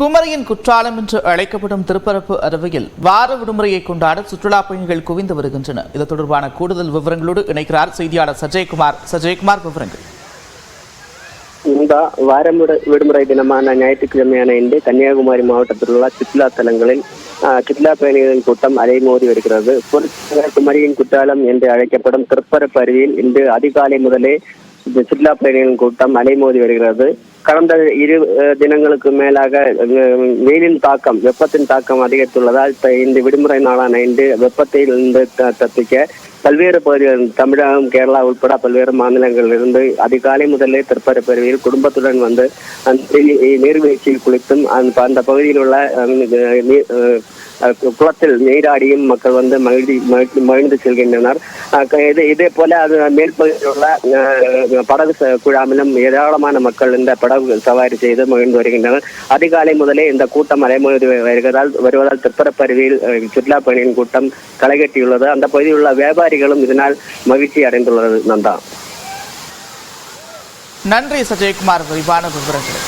குமரியின் குற்றாலம் என்று அழைக்கப்படும் திருப்பரப்பு அருவியில் வார விடுமுறையை கொண்டாட சுற்றுலா பயணிகள் குவிந்து வருகின்றனர். இது தொடர்பான கூடுதல் விவரங்களோடு இணைக்கிறார் செய்தியாளர் சஜயகுமார். சஜயகுமார், விவரங்கள். இந்த வார விடுமுறை தினமான ஞாயிற்றுக்கிழமையான இன்று கன்னியாகுமரி மாவட்டத்தில் உள்ள சுற்றுலா தலங்களில் சுற்றுலா பயணிகளின் கூட்டம் அலைமோதி வருகிறது. குமரியின் குற்றாலம் என்று அழைக்கப்படும் திருப்பரப்பு அருவியில் இன்று அதிகாலை முதலே சுற்றுலா பயணிகளின் கூட்டம் அலைமோதி வருகிறது. கடந்த 2 தினங்களுக்கு மேலாக வெயிலின் தாக்கம், வெப்பத்தின் தாக்கம் அதிகரித்துள்ளதால் இந்த விடுமுறை நாளான இன்று வெப்பத்திலிருந்து தப்பிக்க பல்வேறு பகுதிகள், தமிழகம், கேரளா உட்பட பல்வேறு மாநிலங்களிலிருந்து அதிகாலை முதலே திருப்பரப்பு அருவியில் குடும்பத்துடன் வந்து நீர்வீழ்ச்சியில் குளித்தும் அந்த பகுதியில் உள்ள குளத்தில் நீராடியும் மக்கள் வந்து மகிழ்ந்து செல்கின்றனர். இதே போல அது மேற்பகுதியில் உள்ள படகு குழாமிலும் ஏராளமான மக்கள் இந்த படகு சவாரி செய்து மகிழ்ந்து வருகின்றனர். அதிகாலை முதலே இந்த கூட்டம் அலைமோதி வருவதால் திருப்பரப்பு அருவியில் சுற்றுலா பயணிகளின் கூட்டம் களைகட்டியுள்ளது. அந்த பகுதியில் உள்ள வியாபாரிகளும் இதனால் மகிழ்ச்சி அடைந்துள்ளது. நன்றி சஜயகுமார், விரிவான விவரங்கள்.